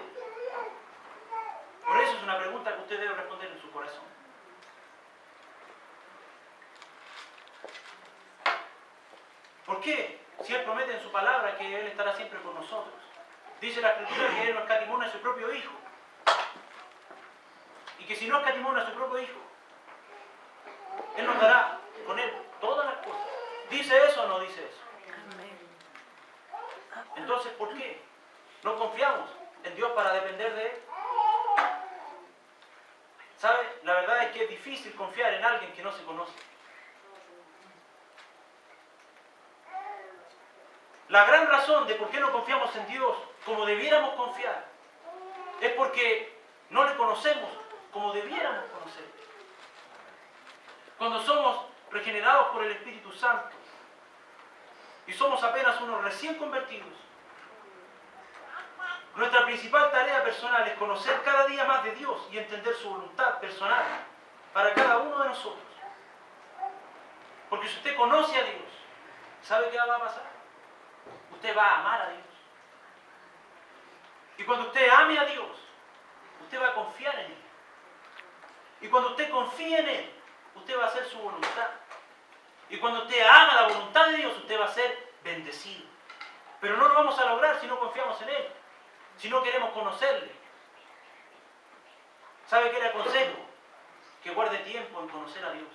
Por eso es una pregunta que usted debe responder en su corazón. ¿Por qué? Si Él promete en su palabra que Él estará siempre con nosotros. Dice la Escritura que Él no escatimona a su propio Hijo. Y que si no escatimona a su propio Hijo, Él nos dará con Él todas las cosas. ¿Dice eso o no dice eso? Entonces, ¿por qué no confiamos en Dios para depender de Él? ¿Sabe? La verdad es que es difícil confiar en alguien que no se conoce. La gran razón de por qué no confiamos en Dios como debiéramos confiar es porque no le conocemos como debiéramos conocer. Cuando somos regenerados por el Espíritu Santo y somos apenas unos recién convertidos, nuestra principal tarea personal es conocer cada día más de Dios y entender su voluntad personal para cada uno de nosotros. Porque si usted conoce a Dios, ¿sabe qué va a pasar? Usted va a amar a Dios. Y cuando usted ame a Dios, usted va a confiar en Él. Y cuando usted confíe en Él, usted va a hacer su voluntad. Y cuando usted haga la voluntad de Dios, usted va a ser bendecido. Pero no lo vamos a lograr si no confiamos en Él, si no queremos conocerle. ¿Sabe qué le aconsejo? Que guarde tiempo en conocer a Dios.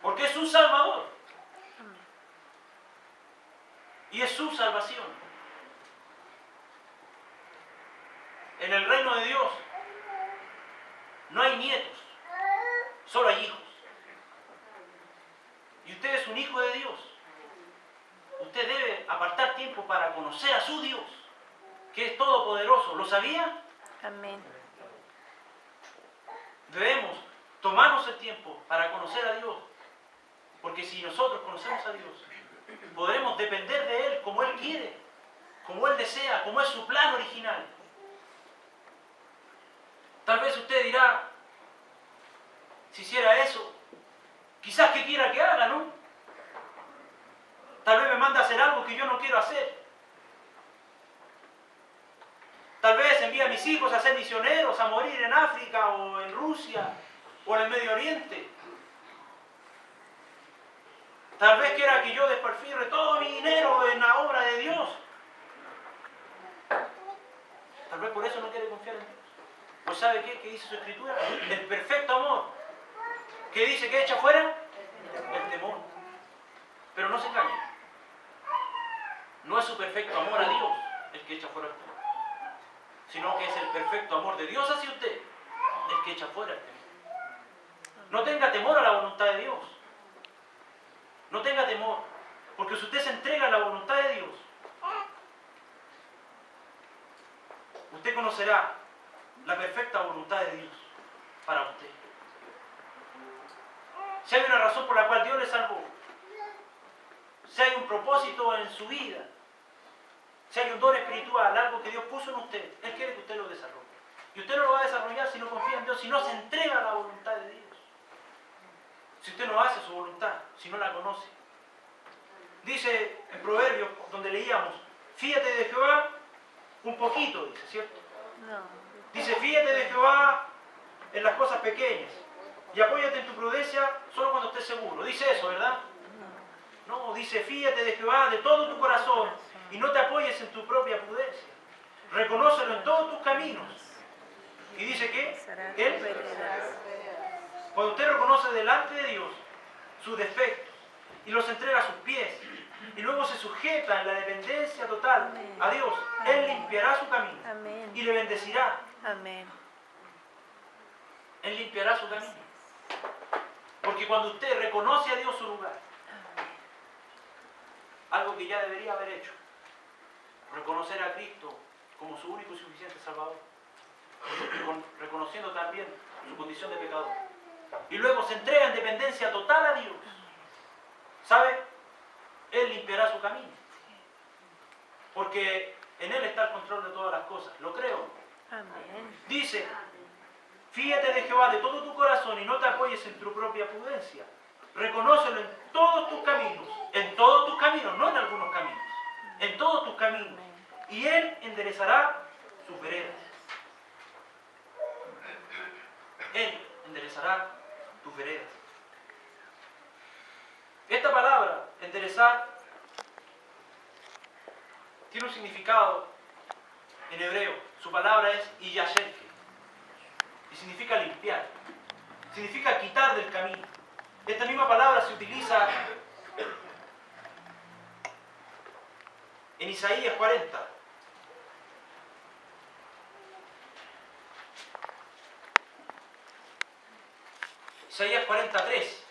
Porque es su Salvador. Y es su salvación. En el reino de Dios no hay nietos, solo hay hijos. Y usted es un hijo de Dios. Usted debe apartar tiempo para conocer a su Dios, que es todopoderoso. ¿Lo sabía? Amén. Debemos tomarnos el tiempo para conocer a Dios, porque si nosotros conocemos a Dios, podremos depender de Él como Él quiere, como Él desea, como es su plan original. Tal vez usted dirá, si hiciera eso, quizás que quiera que haga, ¿no? Tal vez me manda a hacer algo que yo no quiero hacer. Tal vez envíe a mis hijos a ser misioneros, a morir en África o en Rusia o en el Medio Oriente. Tal vez quiera que yo despilfarre todo mi dinero en la obra de Dios. Tal vez por eso no quiere confiar en Dios. Pues ¿sabe qué? ¿Qué dice su Escritura? El perfecto amor. ¿Qué dice que echa fuera? El temor. Pero no se engañen. No es su perfecto amor a Dios el que echa fuera el temor, sino que es el perfecto amor de Dios hacia usted el que echa fuera el temor. No tenga temor a la voluntad de Dios. No tenga temor, porque si usted se entrega a la voluntad de Dios, usted conocerá la perfecta voluntad de Dios para usted. Si hay una razón por la cual Dios le salvó, si hay un propósito en su vida, si hay un don espiritual, algo que Dios puso en usted, Él quiere que usted lo desarrolle. Y usted no lo va a desarrollar si no confía en Dios, si no se entrega a la voluntad de Dios. Si usted no hace su voluntad, si no la conoce. Dice en Proverbios, donde leíamos, fíjate de Jehová un poquito, dice, ¿cierto? No. Dice, fíjate de Jehová en las cosas pequeñas y apóyate en tu prudencia solo cuando estés seguro. Dice eso, ¿verdad? No, dice, fíjate de Jehová de todo tu corazón y no te apoyes en tu propia prudencia. Reconócelo en todos tus caminos. Y dice que Él, cuando usted reconoce delante de Dios sus defectos y los entrega a sus pies y luego se sujeta en la dependencia total a Dios, Él limpiará su camino y le bendecirá. Amén. Él limpiará su camino. Porque cuando usted reconoce a Dios su lugar, algo que ya debería haber hecho, reconocer a Cristo como su único y suficiente Salvador, reconociendo también su condición de pecador, y luego se entrega en dependencia total a Dios, ¿sabe? Él limpiará su camino, porque en Él está el control de todas las cosas. Lo creo. Amén. Dice, fíjate de Jehová de todo tu corazón y no te apoyes en tu propia prudencia. Reconócelo en todos tus caminos, no en algunos caminos, en todos tus caminos, y Él enderezará sus veredas. Él enderezará tus veredas. Esta palabra, enderezar, tiene un significado en hebreo. Su palabra es iyasherke, y significa limpiar, significa quitar del camino. Esta misma palabra se utiliza en Isaías 40. Isaías 43.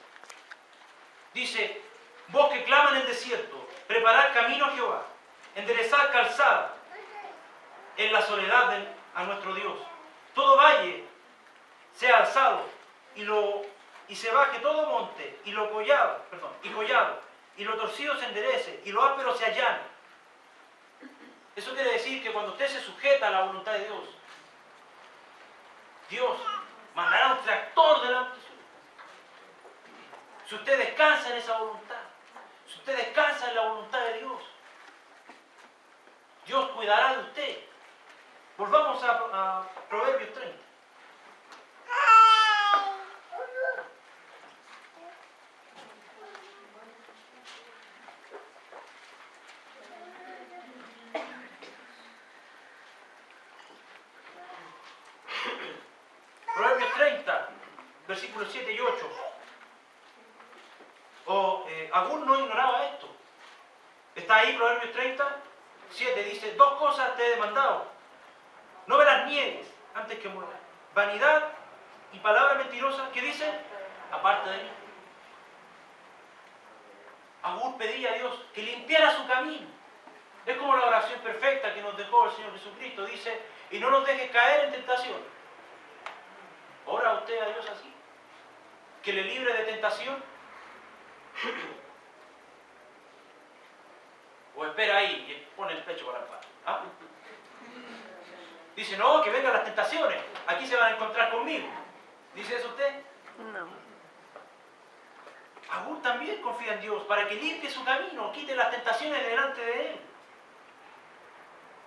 Dice, vos que clama en el desierto, preparad camino a Jehová, enderezad calzada en la soledad a nuestro Dios. Todo valle sea alzado y se baje todo monte y collado, y lo torcido se enderece y lo áspero se allane. Eso quiere decir que cuando usted se sujeta a la voluntad de Dios, Dios mandará un tractor delante suyo. Si usted descansa en esa voluntad, si usted descansa en la voluntad de Dios, Dios cuidará de usted. Volvamos a Proverbios 30. Proverbios 30, versículos 7 y 8. Agur no ignoraba esto. Está ahí Proverbios 30, 7. Dice, dos cosas te he demandado. No me las niegues antes que muera. Vanidad y palabra mentirosa. ¿Qué dice? Aparte de mí. Agur pedía a Dios que limpiara su camino. Es como la oración perfecta que nos dejó el Señor Jesucristo. Dice, y no nos dejes caer en tentación. ¿Ora usted a Dios así? ¿Que le libre de tentación? ¿O espera ahí y pone el pecho para el pan? ¿Ah? Dice, no, que vengan las tentaciones. Aquí se van a encontrar conmigo. ¿Dice eso usted? No. Agur también confía en Dios para que limpie su camino, quite las tentaciones delante de él.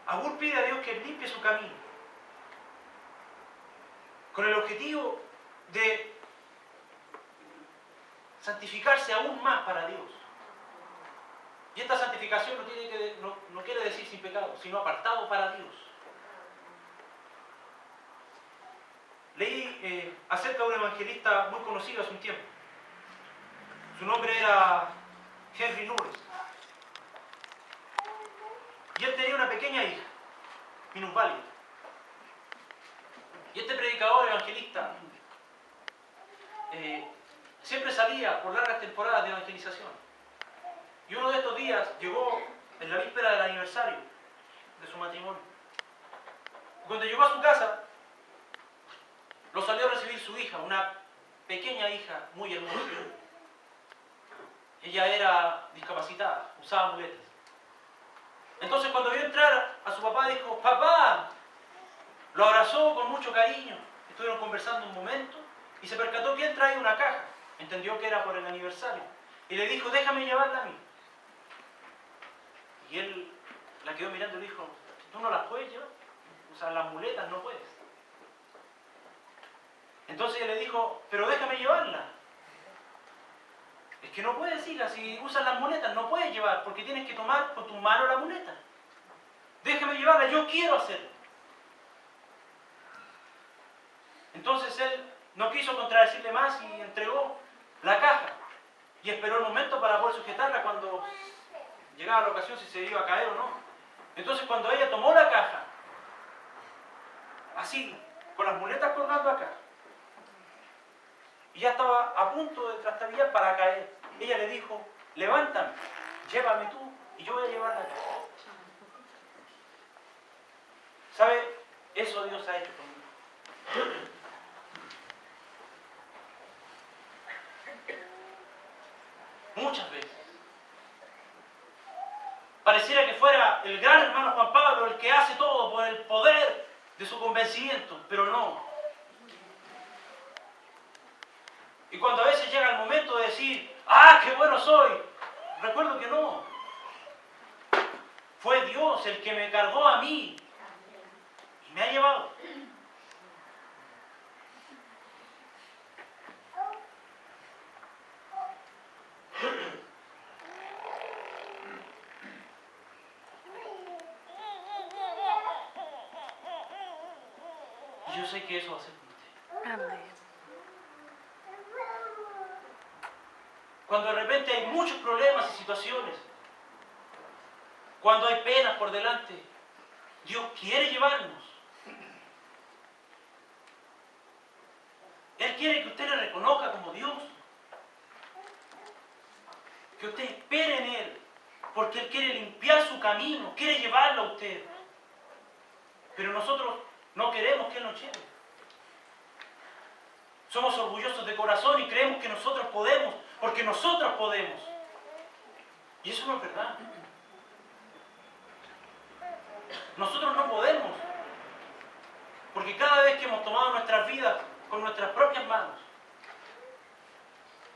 Agur pide a Dios que limpie su camino, con el objetivo de santificarse aún más para Dios. Y esta santificación no quiere decir sin pecado, sino apartado para Dios. Leí acerca de un evangelista muy conocido hace un tiempo. Su nombre era Henry Nunes. Y él tenía una pequeña hija, minusválida. Y este predicador evangelista siempre salía por largas temporadas de evangelización. Y uno de estos días llegó en la víspera del aniversario de su matrimonio. Y cuando llegó a su casa, lo salió a recibir su hija, una pequeña hija muy hermosa. Ella era discapacitada, usaba muletas. Entonces cuando vio entrar a su papá, dijo: ¡Papá! Lo abrazó con mucho cariño. Estuvieron conversando un momento y se percató que él traía una caja. Entendió que era por el aniversario. Y le dijo: déjame llevarla a mí. Y él la quedó mirando y le dijo: ¿tú no las puedes llevar? O sea, las muletas no puedes. Entonces ella le dijo: pero déjame llevarla. Es que no puedes irla, si usas las muletas no puedes llevar, porque tienes que tomar con tu mano la muleta. Déjame llevarla, yo quiero hacerlo. Entonces él no quiso contradecirle más y entregó la caja. Y esperó el momento para poder sujetarla cuando llegaba la ocasión, si se iba a caer o no. Entonces cuando ella tomó la caja, así, con las muletas colgando acá, y ya estaba a punto de trastabillar para caer, ella le dijo: levántame, llévame tú y yo voy a llevar la caja. ¿Sabe? Eso Dios ha hecho conmigo. Muchas veces. Pareciera que fuera el gran hermano Juan Pablo el que hace todo por el poder de su convencimiento, pero no. Y cuando a veces llega el momento de decir: ¡ah, qué bueno soy!, recuerdo que no. Fue Dios el que me cargó a mí y me ha llevado. Y yo sé que eso va a ser con usted. Amén. Cuando de repente hay muchos problemas y situaciones, cuando hay penas por delante, Dios quiere llevarnos. Él quiere que usted le reconozca como Dios, que usted espere en Él, porque Él quiere limpiar su camino, quiere llevarlo a usted. Pero nosotros no queremos que Él nos lleve. Somos orgullosos de corazón y creemos que nosotros podemos, porque nosotros podemos. Y eso no es verdad. Nosotros no podemos, porque cada vez que hemos tomado nuestras vidas con nuestras propias manos,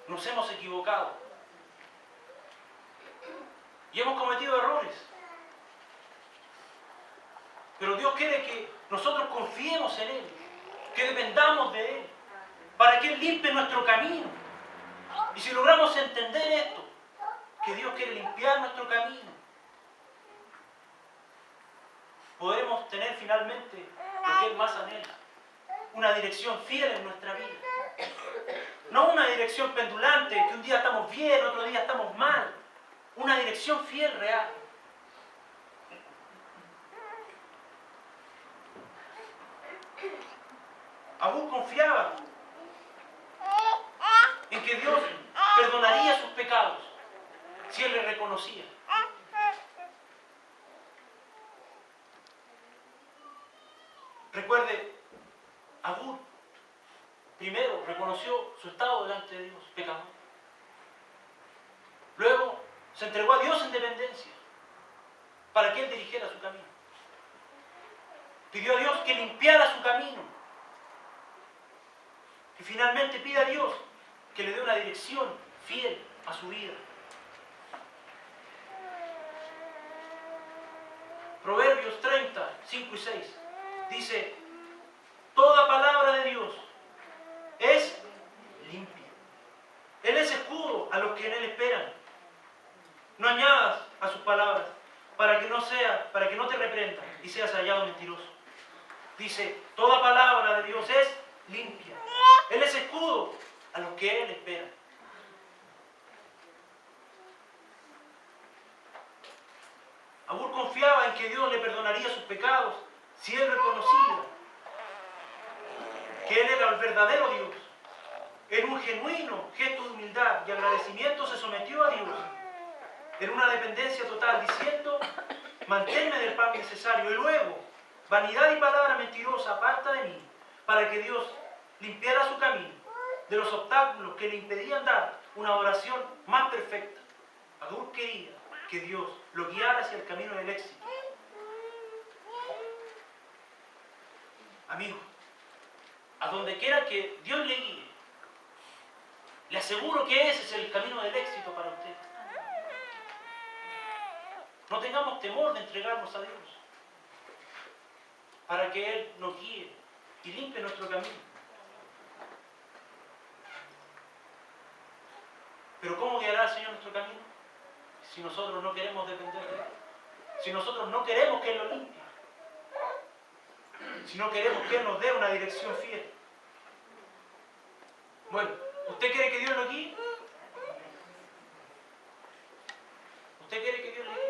nos hemos equivocado y hemos cometido errores. Pero Dios quiere que nosotros confiemos en Él, que dependamos de Él, para que Él limpie nuestro camino. Y si logramos entender esto, que Dios quiere limpiar nuestro camino, podremos tener finalmente lo que Él más anhela: una dirección fiel en nuestra vida. No una dirección pendulante, que un día estamos bien, otro día estamos mal. Una dirección fiel, real. Abú confiaba en que Dios perdonaría sus pecados si él le reconocía. Recuerde, Abú primero reconoció su estado delante de Dios, pecador. Luego se entregó a Dios en dependencia para que Él dirigiera su camino. Pidió a Dios que limpiara su camino. Y finalmente pide a Dios que le dé una dirección fiel a su vida. Proverbios 30, 5 y 6 dice: toda palabra de Dios es limpia. Él es escudo a los que en Él esperan. No añadas a sus palabras para que no te reprenda y seas hallado mentiroso. Dice: toda palabra de Dios es limpia. Él es escudo a los que Él espera. Abú confiaba en que Dios le perdonaría sus pecados si él reconocía que Él era el verdadero Dios. En un genuino gesto de humildad y agradecimiento se sometió a Dios en una dependencia total, diciendo, manténme del pan necesario. Y luego, vanidad y palabra mentirosa aparta de mí, para que Dios limpiara su camino de los obstáculos que le impedían dar una oración más perfecta. Adún quería que Dios lo guiara hacia el camino del éxito. Amigo, a donde quiera que Dios le guíe, le aseguro que ese es el camino del éxito para usted. No tengamos temor de entregarnos a Dios, para que Él nos guíe y limpie nuestro camino. Pero ¿cómo guiará el Señor nuestro camino? Si nosotros no queremos depender de Él. Si nosotros no queremos que Él lo limpie. Si no queremos que Él nos dé una dirección fiel. Bueno, ¿usted quiere que Dios lo guíe? ¿Usted quiere que Dios le guíe?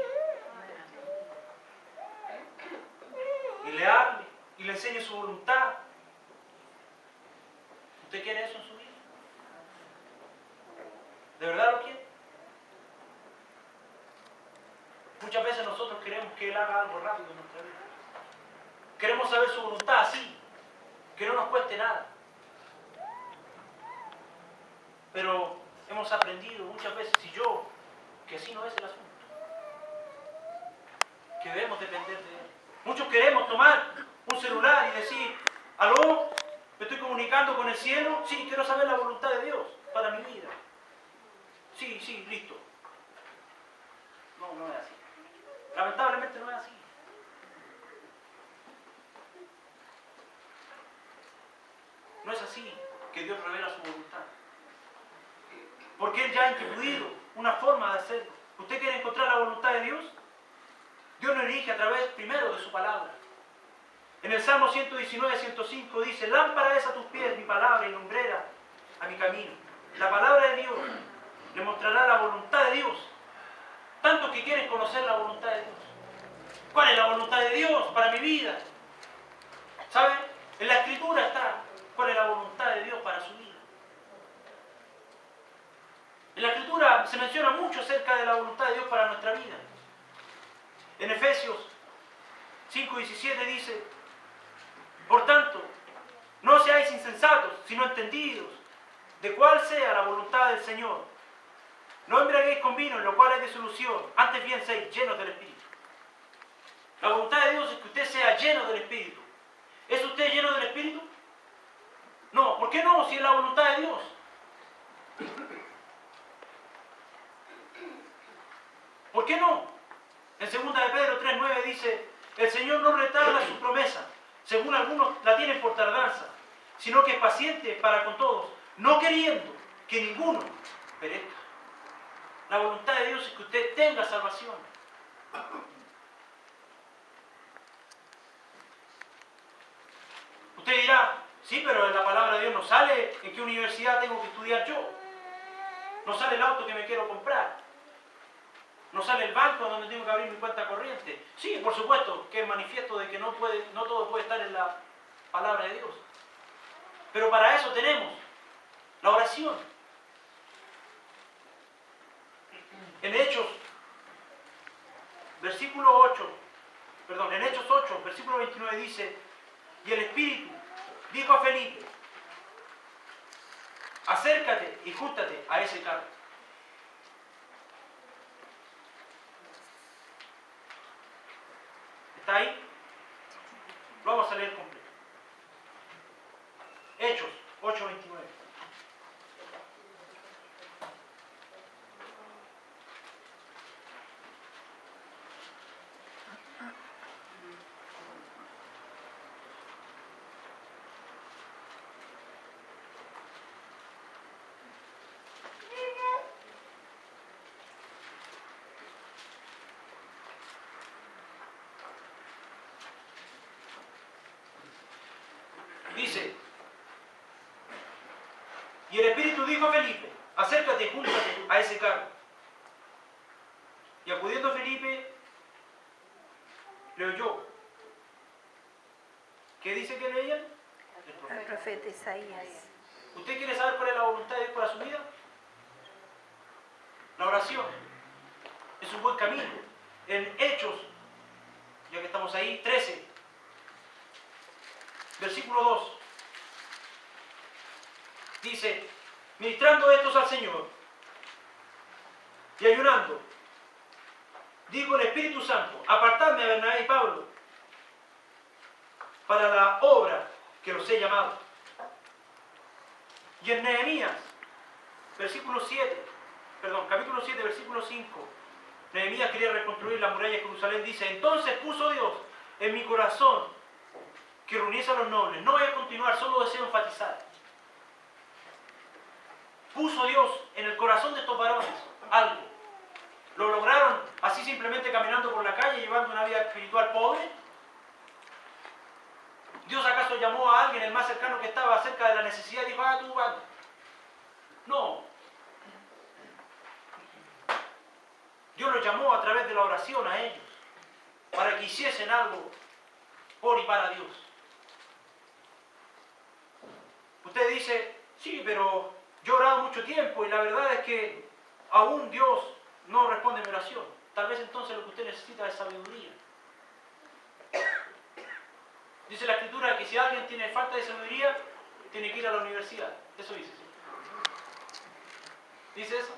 Y le hable, y le enseñe su voluntad. ¿Usted quiere eso en su vida? ¿De verdad lo quiere? Muchas veces nosotros queremos que Él haga algo rápido en nuestra vida. Queremos saber su voluntad así, que no nos cueste nada. Pero hemos aprendido muchas veces, que así no es el asunto. Que debemos depender de Él. Muchos queremos tomar un celular y decir, aló, me estoy comunicando con el cielo, sí, quiero saber la voluntad de Dios para mi vida. Sí, listo. No es así. Lamentablemente no es así. No es así que Dios revela su voluntad. Porque Él ya ha incluido una forma de hacerlo. ¿Usted quiere encontrar la voluntad de Dios? Dios nos dirige a través primero de su palabra. En el Salmo 119, 105 dice, lámpara es a tus pies mi palabra y lumbrera a mi camino. La palabra de Dios le mostrará la voluntad de Dios. Tanto que quieren conocer la voluntad de Dios. ¿Cuál es la voluntad de Dios para mi vida? ¿Sabe? En la Escritura está cuál es la voluntad de Dios para su vida. En la Escritura se menciona mucho acerca de la voluntad de Dios para nuestra vida. En Efesios 5:17 dice, por tanto, no seáis insensatos, sino entendidos de cuál sea la voluntad del Señor. No embriaguéis con vino, en lo cual hay disolución, antes bien seáis llenos del Espíritu. La voluntad de Dios es que usted sea lleno del Espíritu. ¿Es usted lleno del Espíritu? No, ¿por qué no? Si es la voluntad de Dios. ¿Por qué no? En 2 de Pedro 3:9 dice, el Señor no retarda su promesa, según algunos la tienen por tardanza, sino que es paciente para con todos, no queriendo que ninguno perezca. La voluntad de Dios es que usted tenga salvación. Usted dirá, sí, pero en la palabra de Dios no sale en qué universidad tengo que estudiar yo. No sale el auto que me quiero comprar. No sale el banco donde tengo que abrir mi cuenta corriente. Sí, por supuesto, que es manifiesto de que no todo puede estar en la palabra de Dios. Pero para eso tenemos la oración. En Hechos, en Hechos 8, versículo 29 dice, y el Espíritu dijo a Felipe, acércate y júntate a ese carro. ¿Está ahí? Lo vamos a leer completo. Hechos 8:29. Dice, y el Espíritu dijo a Felipe, acércate y júntate a ese carro. Y acudiendo Felipe, le oyó. ¿Qué dice que leían? El profeta Isaías. ¿Usted quiere saber cuál es la voluntad de Dios para su vida? La oración es ahí, 13. Versículo 2. Dice, ministrando estos al Señor y ayunando, dijo el Espíritu Santo, apartadme a Bernabé y Pablo para la obra que los he llamado. Y en Nehemías, capítulo 7, versículo 5, Nehemías quería reconstruir la muralla de Jerusalén, dice, entonces puso Dios en mi corazón que reuniese a los nobles. No voy a continuar, solo deseo enfatizar. Puso Dios en el corazón de estos varones algo. ¿Lo lograron así simplemente caminando por la calle, llevando una vida espiritual pobre? ¿Dios acaso llamó a alguien, el más cercano que estaba, acerca de la necesidad y dijo, tú vas? No. Dios los llamó a través de la oración a ellos, para que hiciesen algo por y para Dios. Usted dice, sí, pero yo he orado mucho tiempo y la verdad es que aún Dios no responde mi oración. Tal vez entonces lo que usted necesita es sabiduría. Dice la Escritura que si alguien tiene falta de sabiduría, tiene que ir a la universidad. Eso dice, ¿sí? ¿Dice eso?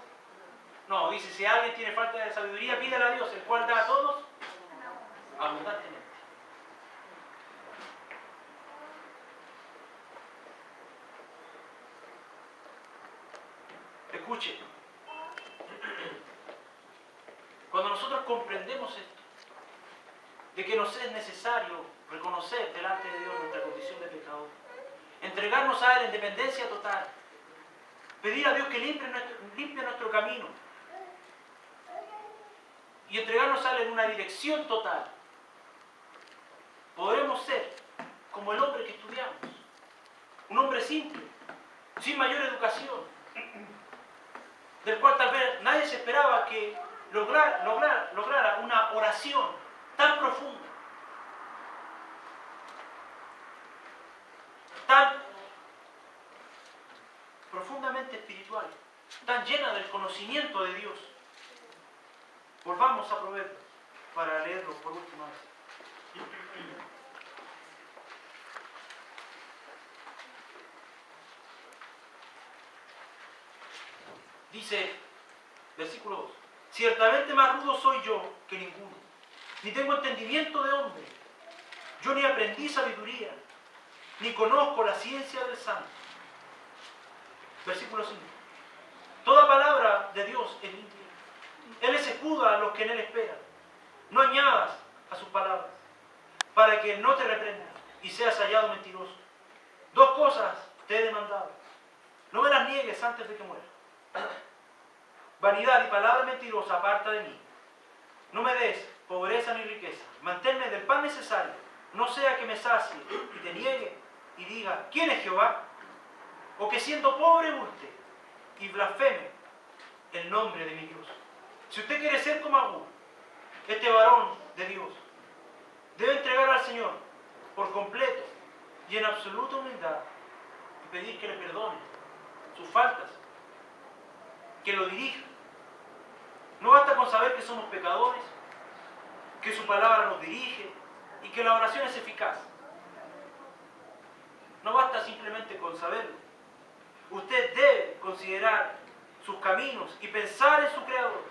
No, dice si alguien tiene falta de sabiduría, pídale a Dios, el cual da a todos abundantemente. Escuche, cuando nosotros comprendemos esto, de que nos es necesario reconocer delante de Dios nuestra condición de pecador, entregarnos a Él en dependencia total, pedir a Dios que limpie nuestro camino y entregarnos a Él en una dirección total, podremos ser como el hombre que estudiamos, un hombre simple, sin mayor educación, del cual tal vez nadie se esperaba que lograra una oración tan profunda, tan profundamente espiritual, tan llena del conocimiento de Dios. Volvamos a Proverbios para leerlo por última vez. Dice, versículo 2, ciertamente más rudo soy yo que ninguno, ni tengo entendimiento de hombre, yo ni aprendí sabiduría, ni conozco la ciencia del santo. Versículo 5, toda palabra de Dios es limpia, Él es escudo a los que en Él esperan. No añadas a sus palabras, para que no te reprenda y seas hallado mentiroso. Dos cosas te he demandado, no me las niegues antes de que muera. Vanidad y palabra mentirosa aparta de mí. No me des pobreza ni riqueza. Manténme del pan necesario, no sea que me sacie y te niegue y diga, ¿quién es Jehová? O que siendo pobre hurte y blasfeme el nombre de mi Dios. Si usted quiere ser como Agur, este varón de Dios, debe entregar al Señor por completo y en absoluta humildad y pedir que le perdone sus faltas, que lo dirija. No basta con saber que somos pecadores, que su palabra nos dirige y que la oración es eficaz. No basta simplemente con saberlo. Usted debe considerar sus caminos y pensar en su Creador.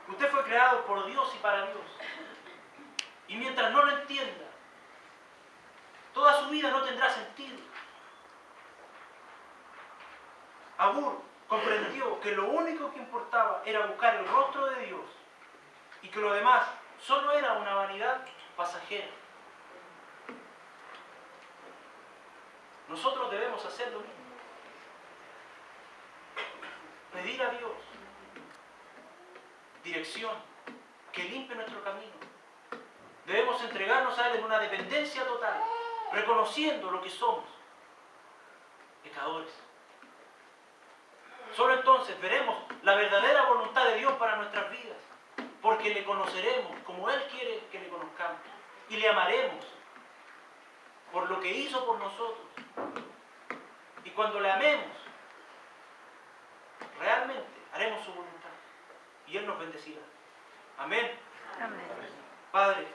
Usted fue creado por Dios y para Dios. Y mientras no lo entienda, toda su vida no tendrá sentido. Agur comprendió que lo único que importaba era buscar el rostro de Dios y que lo demás solo era una vanidad pasajera. Nosotros debemos hacer lo mismo. Pedir a Dios dirección, que limpie nuestro camino. Debemos entregarnos a Él en una dependencia total, reconociendo lo que somos, pecadores. Solo entonces veremos la verdadera voluntad de Dios para nuestras vidas, porque le conoceremos como Él quiere que le conozcamos y le amaremos por lo que hizo por nosotros. Y cuando le amemos, realmente haremos su voluntad y Él nos bendecirá. Amén. Amén. Padre,